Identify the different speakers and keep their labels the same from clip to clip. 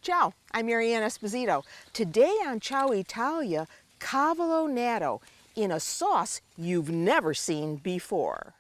Speaker 1: Ciao, I'm Mary Ann Esposito. Today on Ciao Italia, cavolo natto in a sauce you've never seen before.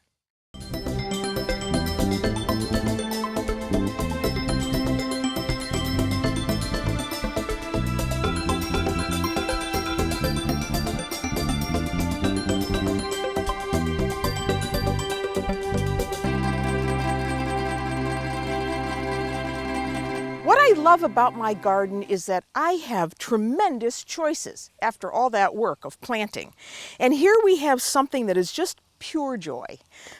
Speaker 1: What I love about my garden is that I have tremendous choices after all that work of planting. And here we have something that is just pure joy.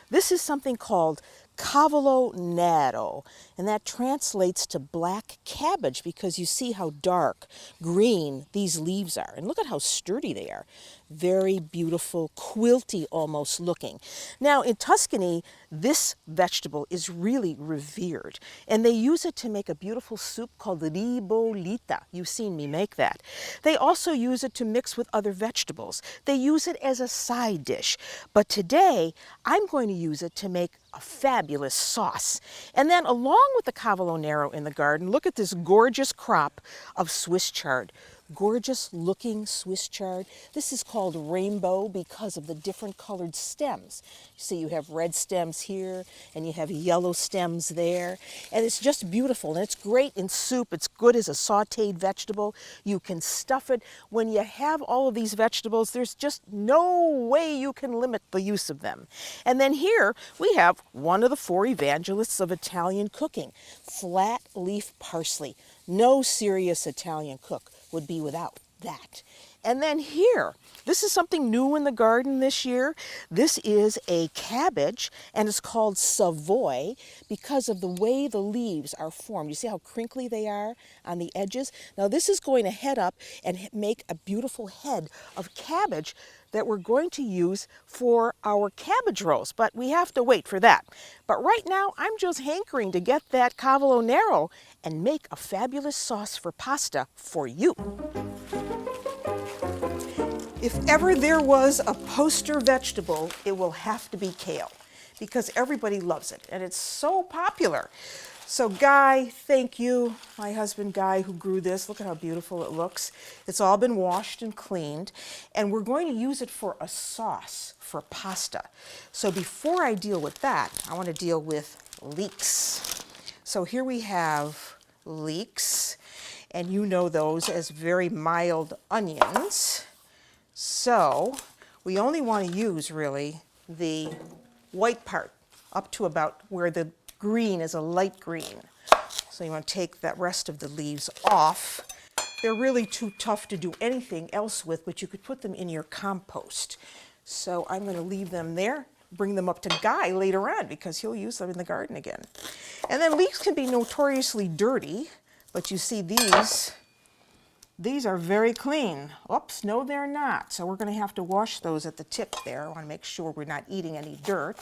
Speaker 1: This is something called cavolo natto, and that translates to black cabbage because you see how dark green these leaves are. And look at how sturdy they are. Very beautiful, quilty almost looking. Now in Tuscany, this vegetable is really revered, and they use it to make a beautiful soup called ribollita. You've seen me make that. They also use it to mix with other vegetables. They use it as a side dish. But today, I'm going to use it to make a fabulous sauce. And then along with the cavolo natto in the garden, look at this gorgeous crop of Swiss chard. Gorgeous looking Swiss chard. This is called rainbow because of the different colored stems. You see you have red stems here and you have yellow stems there, and it's just beautiful, and it's great in soup. It's good as a sauteed vegetable. You can stuff it. When you have all of these vegetables, there's just no way you can limit the use of them. And then here we have one of the four evangelists of Italian cooking, flat leaf parsley. No serious Italian cook would be without that. And then here, this is something new in the garden this year. This is a cabbage, and it's called Savoy because of the way the leaves are formed. You see how crinkly they are on the edges? Now this is going to head up and make a beautiful head of cabbage that we're going to use for our cabbage rolls, but we have to wait for that. But right now, I'm just hankering to get that cavolo natto and make a fabulous sauce for pasta for you. If ever there was a poster vegetable, it will have to be kale, because everybody loves it, and it's so popular. So Guy, thank you, my husband Guy, who grew this. Look at how beautiful it looks. It's all been washed and cleaned, and we're going to use it for a sauce for pasta. So before I deal with that, I want to deal with leeks. So here we have leeks, and you know those as very mild onions. So we only want to use really the white part up to about where the green is a light green. So you want to take that rest of the leaves off. They're really too tough to do anything else with, but you could put them in your compost. So I'm going to leave them there, bring them up to Guy later on because he'll use them in the garden again. And then leeks can be notoriously dirty, but you see these are very clean. Oops, no they're not. So we're going to have to wash those at the tip there. I want to make sure we're not eating any dirt.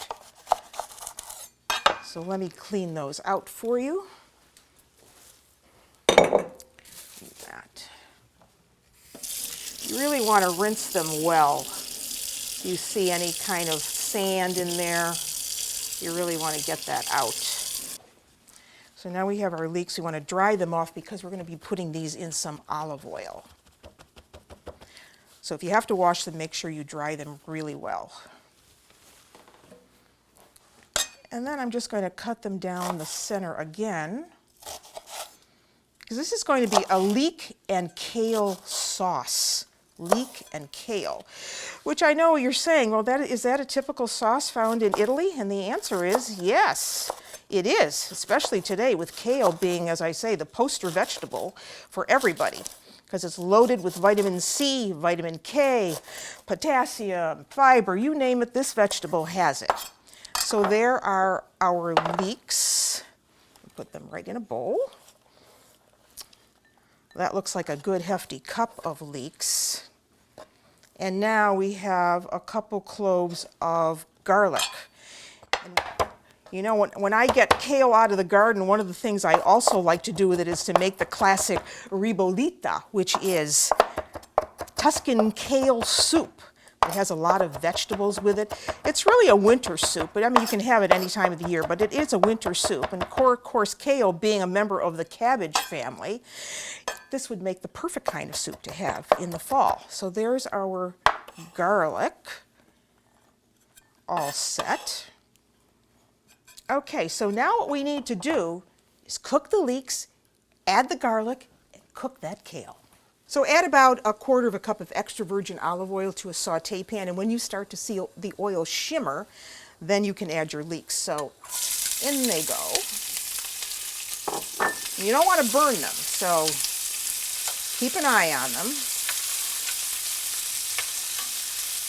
Speaker 1: So let me clean those out for you. That. You really want to rinse them well. If you see any kind of sand in there, you really want to get that out. So now we have our leeks. We want to dry them off because we're going to be putting these in some olive oil. So if you have to wash them, make sure you dry them really well. And then I'm just going to cut them down the center again, because this is going to be a leek and kale sauce. Leek and kale, which I know you're saying, well, is that a typical sauce found in Italy? And the answer is yes, it is, especially today with kale being, as I say, the poster vegetable for everybody, because it's loaded with vitamin C, vitamin K, potassium, fiber, you name it, this vegetable has it. So there are our leeks. Put them right in a bowl. That looks like a good hefty cup of leeks. And now we have a couple cloves of garlic. And you know, when I get kale out of the garden, one of the things I also like to do with it is to make the classic ribollita, which is Tuscan kale soup. It has a lot of vegetables with it. It's really a winter soup, but I mean, you can have it any time of the year, but it is a winter soup. And of course, kale being a member of the cabbage family, this would make the perfect kind of soup to have in the fall. So there's our garlic all set. Okay, so now what we need to do is cook the leeks, add the garlic, and cook that kale. So add about 1/4 cup of extra virgin olive oil to a saute pan, and when you start to see the oil shimmer, then you can add your leeks. So in they go. You don't want to burn them, so keep an eye on them.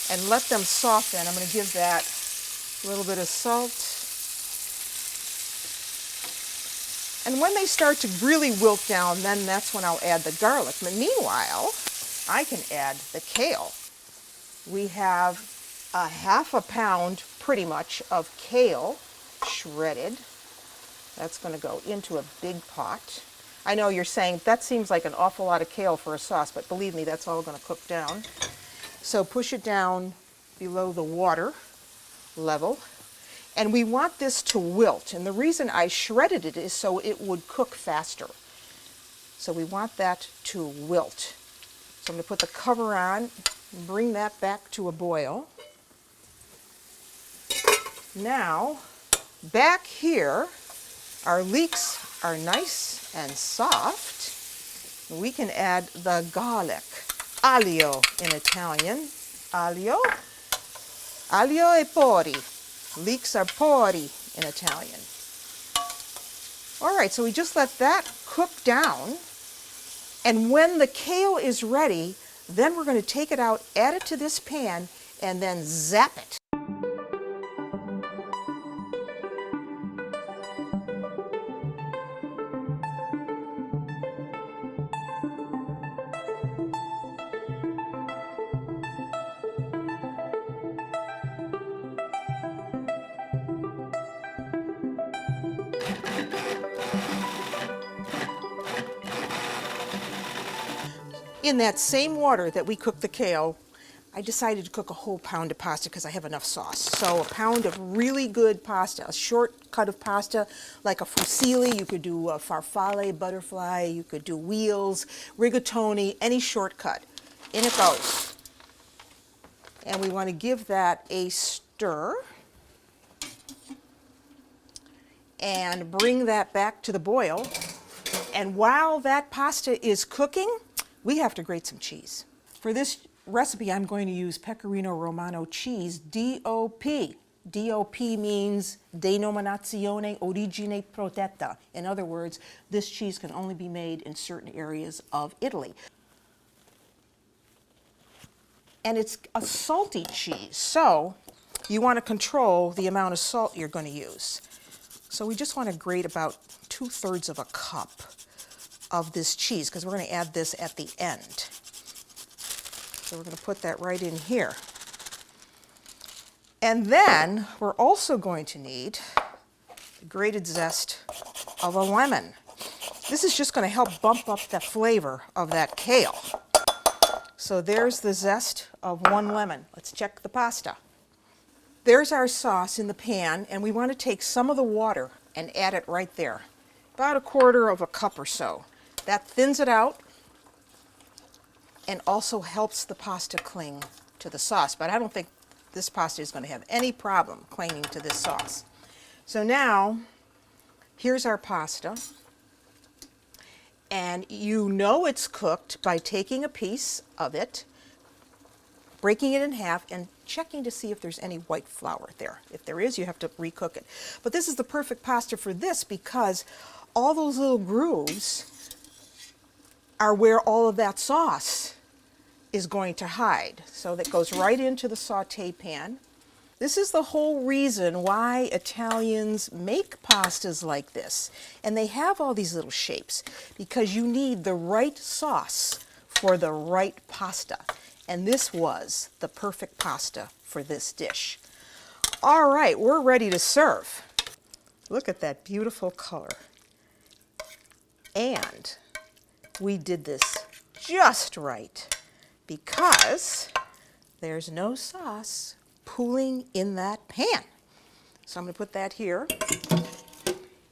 Speaker 1: And let them soften. I'm going to give that a little bit of salt. And when they start to really wilt down, then that's when I'll add the garlic. But meanwhile, I can add the kale. We have a 1/2 pound, pretty much, of kale shredded. That's going to go into a big pot. I know you're saying, that seems like an awful lot of kale for a sauce, but believe me, that's all going to cook down. So push it down below the water level. And we want this to wilt. And the reason I shredded it is so it would cook faster. So we want that to wilt. So I'm going to put the cover on and bring that back to a boil. Now, back here, our leeks are nice and soft. We can add the garlic. Aglio in Italian. Aglio. Aglio e porri. Leeks are porri in Italian. All right, so we just let that cook down. And when the kale is ready, then we're going to take it out, add it to this pan, and then zap it. In that same water that we cooked the kale, I decided to cook a whole pound of pasta because I have enough sauce. So a pound of really good pasta, a short cut of pasta like a fusilli. You could do a farfalle, butterfly, you could do wheels, rigatoni, any shortcut. In it goes. And we want to give that a stir and bring that back to the boil. And while that pasta is cooking, we have to grate some cheese. For this recipe, I'm going to use Pecorino Romano cheese, DOP. DOP means Denominazione Origine Protetta. In other words, this cheese can only be made in certain areas of Italy. And it's a salty cheese, so you want to control the amount of salt you're going to use. So we just want to grate about 2/3 of a cup of this cheese, because we're going to add this at the end. So we're going to put that right in here. And then we're also going to need the grated zest of a lemon. This is just going to help bump up the flavor of that kale. So there's the zest of 1 lemon. Let's check the pasta. There's our sauce in the pan, and we want to take some of the water and add it right there. About 1/4 cup or so. That thins it out and also helps the pasta cling to the sauce. But I don't think this pasta is going to have any problem clinging to this sauce. So now, here's our pasta. And you know it's cooked by taking a piece of it, breaking it in half, and checking to see if there's any white flour there. If there is, you have to recook it. But this is the perfect pasta for this because all those little grooves are where all of that sauce is going to hide. So that goes right into the saute pan. This is the whole reason why Italians make pastas like this. And they have all these little shapes because you need the right sauce for the right pasta. And this was the perfect pasta for this dish. All right, we're ready to serve. Look at that beautiful color. And we did this just right because there's no sauce pooling in that pan. So I'm going to put that here.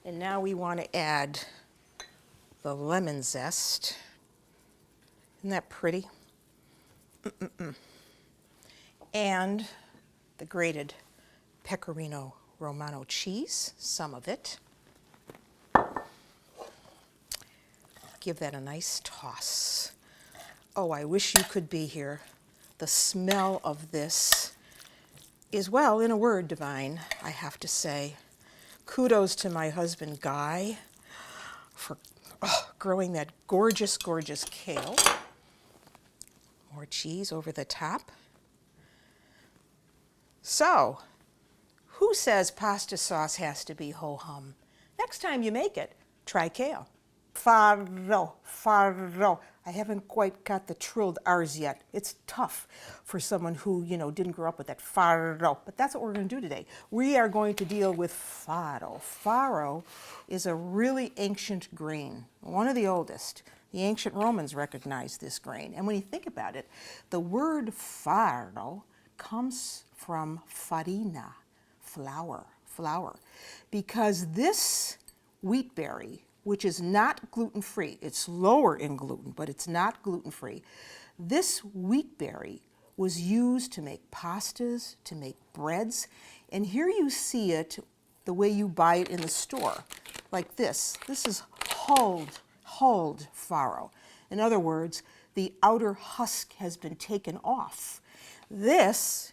Speaker 1: And now we want to add the lemon zest. Isn't that pretty? And the grated pecorino romano cheese, some of it. Give that a nice toss. Oh, I wish you could be here. The smell of this is, well, in a word, divine, I have to say. Kudos to my husband, Guy, for growing that gorgeous, gorgeous kale. More cheese over the top. So, who says pasta sauce has to be ho-hum? Next time you make it, try kale. Farro, farro. I haven't quite got the trilled R's yet. It's tough for someone who, didn't grow up with that farro. But that's what we're going to do today. We are going to deal with farro. Farro is a really ancient grain, one of the oldest. The ancient Romans recognized this grain. And when you think about it, the word farro comes from farina, flour, because this wheat berry, which is not gluten-free, it's lower in gluten, but it's not gluten-free. This wheat berry was used to make pastas, to make breads, and here you see it the way you buy it in the store, like this. This is hulled farro. In other words, the outer husk has been taken off. This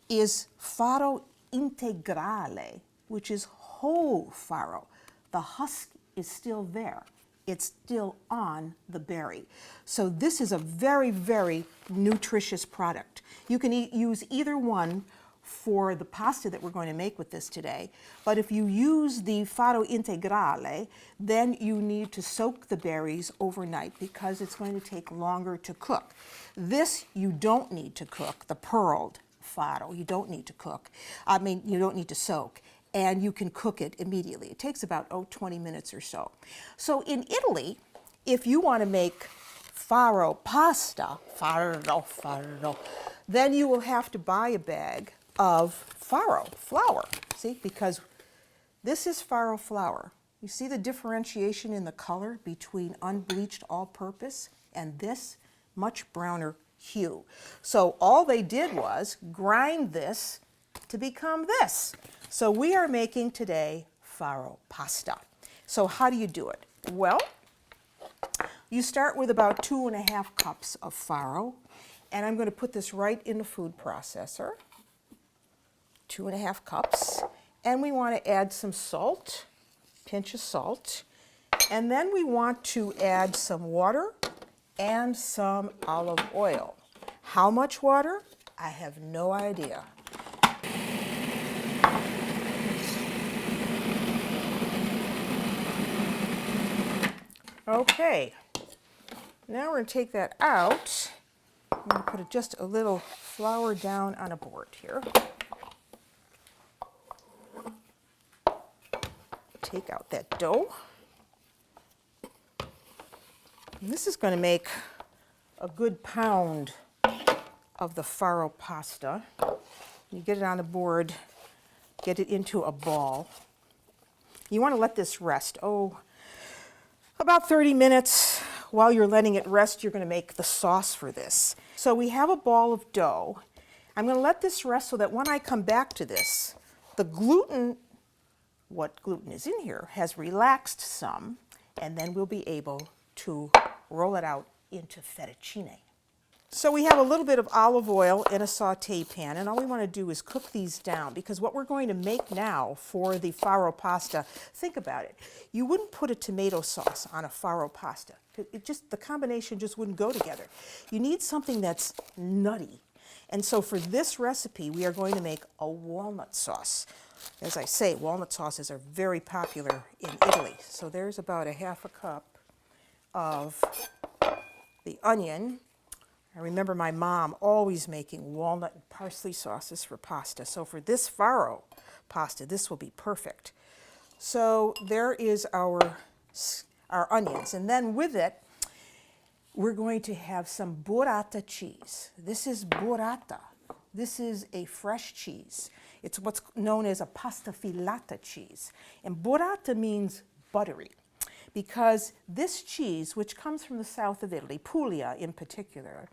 Speaker 1: is farro integrale, which is whole farro. The husk is still there. It's still on the berry. So this is a very, very nutritious product. You can use either one for the pasta that we're going to make with this today. But if you use the farro integrale, then you need to soak the berries overnight because it's going to take longer to cook. This you don't need to cook, the pearled farro, you don't need to cook. You don't need to soak. And you can cook it immediately. It takes about 20 minutes or so. So in Italy, if you want to make farro pasta, farro, then you will have to buy a bag of farro flour, see, because this is farro flour. You see the differentiation in the color between unbleached all-purpose and this much browner hue. So all they did was grind this to become this. So we are making today farro pasta. So how do you do it? Well, you start with about 2.5 cups of farro, and I'm going to put this right in the food processor. 2.5 cups, and we want to add some salt, pinch of salt, and then we want to add some water and some olive oil. How much water? I have no idea. Okay, now we're going to take that out. I'm going to put just a little flour down on a board here. Take out that dough. And this is going to make a good pound of the farro pasta. You get it on a board, get it into a ball. You want to let this rest, about 30 minutes. While you're letting it rest, you're going to make the sauce for this. So we have a ball of dough. I'm going to let this rest so that when I come back to this, the gluten, what gluten is in here, has relaxed some, and then we'll be able to roll it out into fettuccine. So we have a little bit of olive oil in a saute pan, and all we want to do is cook these down, because what we're going to make now for the farro pasta, think about it. You wouldn't put a tomato sauce on a farro pasta. The combination just wouldn't go together. You need something that's nutty. And so for this recipe, we are going to make a walnut sauce. As I say, walnut sauces are very popular in Italy. So there's about 1/2 cup of the onion. I remember my mom always making walnut and parsley sauces for pasta. So for this farro pasta, this will be perfect. So there is our onions. And then with it, we're going to have some burrata cheese. This is burrata. This is a fresh cheese. It's what's known as a pasta filata cheese. And burrata means buttery, because this cheese, which comes from the south of Italy, Puglia in particular,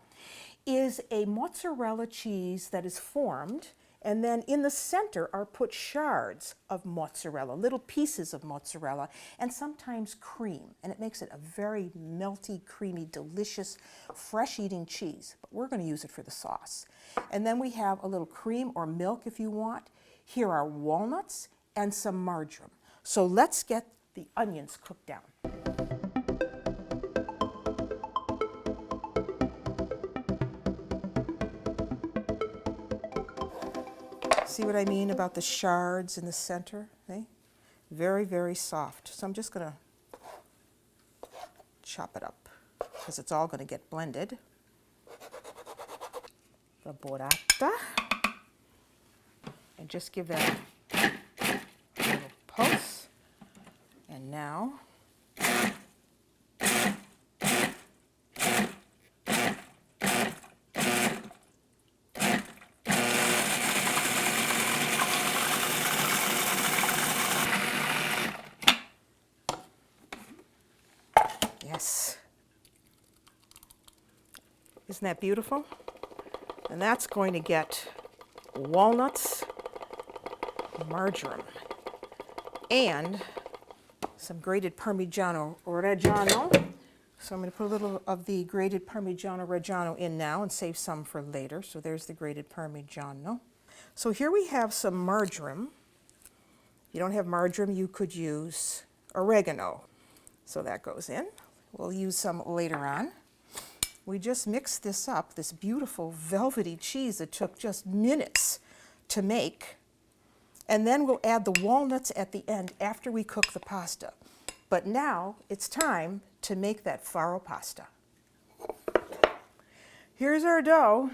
Speaker 1: is a mozzarella cheese that is formed, and then in the center are put shards of mozzarella, little pieces of mozzarella, and sometimes cream. And it makes it a very melty, creamy, delicious, fresh-eating cheese. But we're going to use it for the sauce. And then we have a little cream or milk if you want. Here are walnuts and some marjoram. So let's get the onions cooked down. See what I mean about the shards in the center? Eh? Very, very soft. So I'm just going to chop it up because it's all going to get blended. The burrata. And just give that a little pulse. And now yes. Isn't that beautiful? And that's going to get walnuts, marjoram, and some grated Parmigiano Reggiano. So I'm going to put a little of the grated Parmigiano Reggiano in now and save some for later. So there's the grated Parmigiano. So here we have some marjoram. If you don't have marjoram, you could use oregano. So that goes in. We'll use some later on. We just mixed this up, this beautiful velvety cheese that took just minutes to make. And then we'll add the walnuts at the end after we cook the pasta. But now it's time to make that farro pasta. Here's our dough,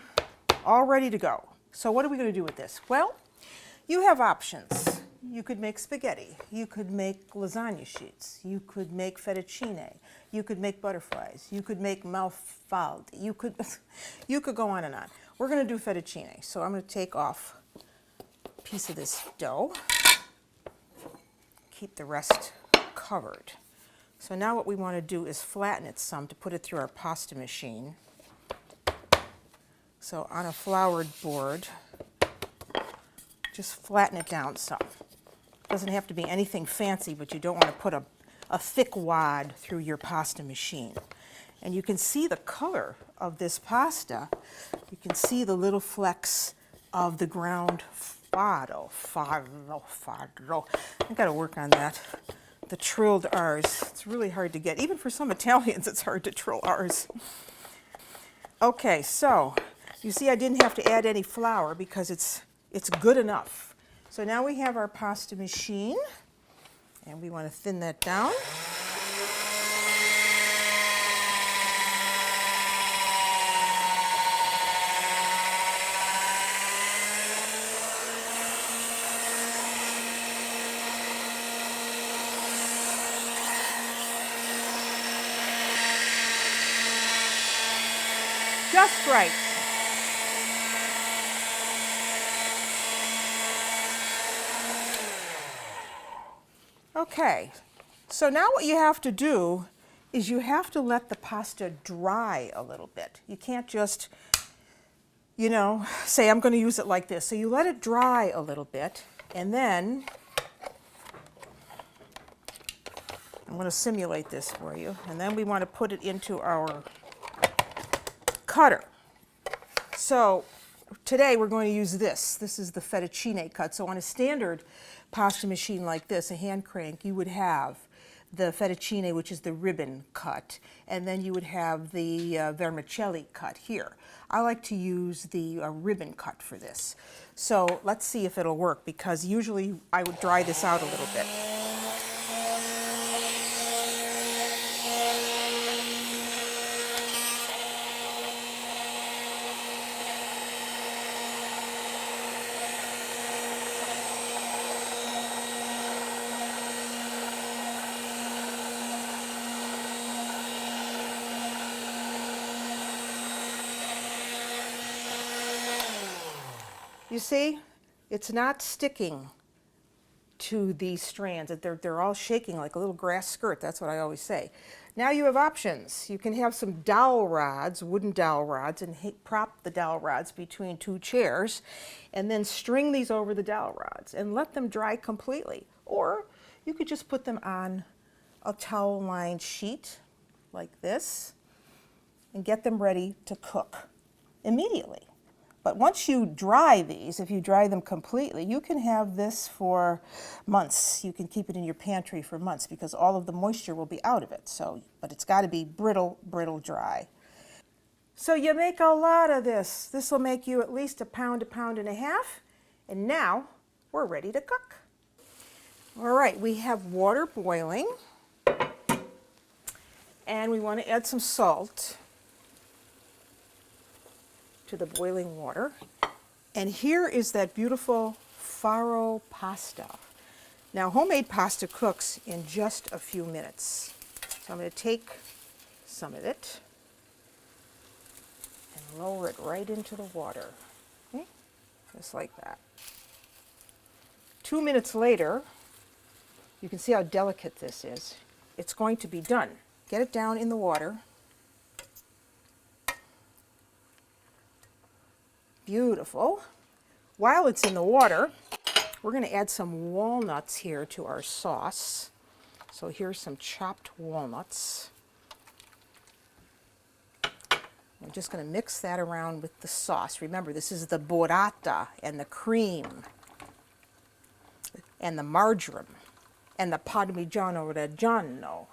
Speaker 1: all ready to go. So what are we going to do with this? Well, you have options. You could make spaghetti. You could make lasagna sheets. You could make fettuccine. You could make butterflies. You could make farfalle. You could go on and on. We're going to do fettuccine. So I'm going to take off a piece of this dough. Keep the rest covered. So now what we want to do is flatten it some to put it through our pasta machine. So on a floured board, just flatten it down some. Doesn't have to be anything fancy, but you don't want to put a thick wad through your pasta machine. And you can see the color of this pasta. You can see the little flecks of the ground farro. I've got to work on that. The trilled R's. It's really hard to get. Even for some Italians, it's hard to trill R's. Okay, so you see I didn't have to add any flour because it's good enough. So now we have our pasta machine, and we want to thin that down. Just right. Okay, so now what you have to do is you have to let the pasta dry a little bit. You can't just, say I'm going to use it like this. So you let it dry a little bit, and then I'm going to simulate this for you. And then we want to put it into our cutter. So today we're going to use this. This is the fettuccine-cut. So on a standard pasta machine like this, a hand crank, you would have the fettuccine, which is the ribbon cut, and then you would have the vermicelli cut here. I like to use the ribbon cut for this. So let's see if it'll work, because usually I would dry this out a little bit. You see, it's not sticking to these strands. They're all shaking like a little grass skirt. That's what I always say. Now you have options. You can have some dowel rods, wooden dowel rods, and prop the dowel rods between two chairs, and then string these over the dowel rods and let them dry completely. Or you could just put them on a towel-lined sheet like this and get them ready to cook immediately. But once you dry these, if you dry them completely, you can have this for months. You can keep it in your pantry for months because all of the moisture will be out of it. So, but it's got to be brittle dry. So you make a lot of this. This will make you at least a pound and a half. And now we're ready to cook. All right, we have water boiling. And we want to add some salt to the boiling water. And here is that beautiful farro pasta. Now, homemade pasta cooks in just a few minutes. So I'm going to take some of it and lower it right into the water. Okay? Just like that. 2 minutes later, you can see how delicate this is. It's going to be done. Get it down in the water. Beautiful. While it's in the water, we're going to add some walnuts here to our sauce. So here's some chopped walnuts. I'm just going to mix that around with the sauce. Remember, this is the burrata and the cream and the marjoram and the parmigiano-reggiano.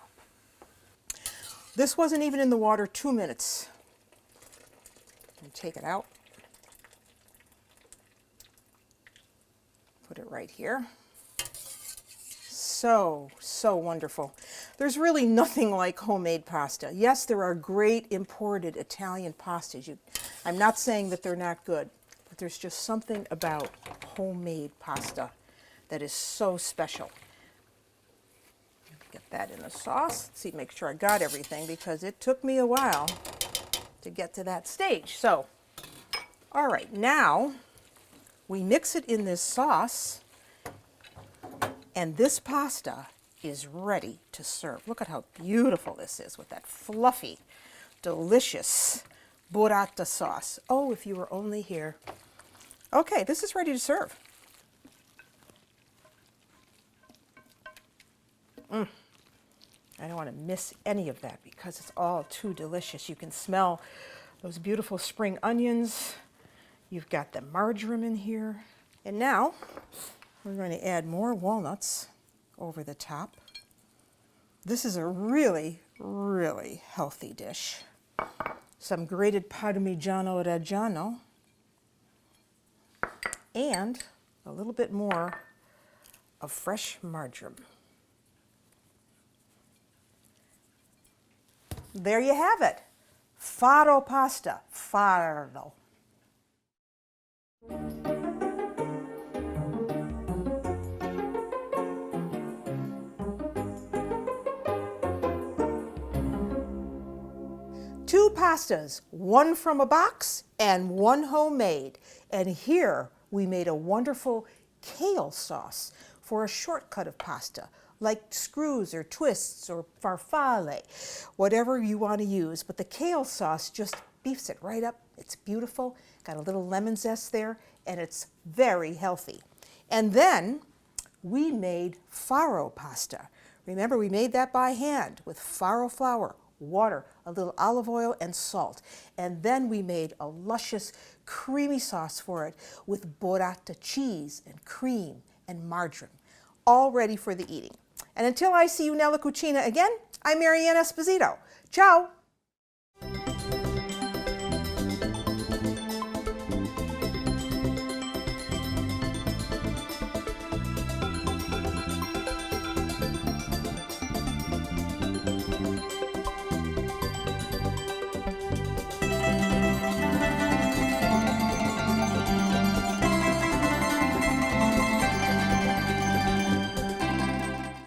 Speaker 1: This wasn't even in the water 2 minutes. And take it out. Put it right here. So wonderful. There's really nothing like homemade pasta. Yes, there are great imported Italian pastas. I'm not saying that they're not good, but there's just something about homemade pasta that is so special. Get that in the sauce. Let's see, make sure I got everything because it took me a while to get to that stage. So, all right, now we mix it in this sauce, and this pasta is ready to serve. Look at how beautiful this is with that fluffy, delicious burrata sauce. Oh, if you were only here. Okay, this is ready to serve. I don't want to miss any of that because it's all too delicious. You can smell those beautiful spring onions. You've got the marjoram in here. And now we're going to add more walnuts over the top. This is a really, really healthy dish. Some grated parmigiano-reggiano and a little bit more of fresh marjoram. There you have it. Farro pasta. Farro. Two pastas, one from a box and one homemade. And here we made a wonderful kale sauce for a shortcut of pasta, like screws or twists or farfalle, whatever you want to use. But the kale sauce just beefs it right up. It's beautiful, got a little lemon zest there, and it's very healthy. And then we made farro pasta. Remember, we made that by hand with farro flour, water, a little olive oil, and salt. And then we made a luscious, creamy sauce for it with burrata cheese and cream and marjoram, all ready for the eating. And until I see you nella cucina again, I'm Mary Ann Esposito. Ciao!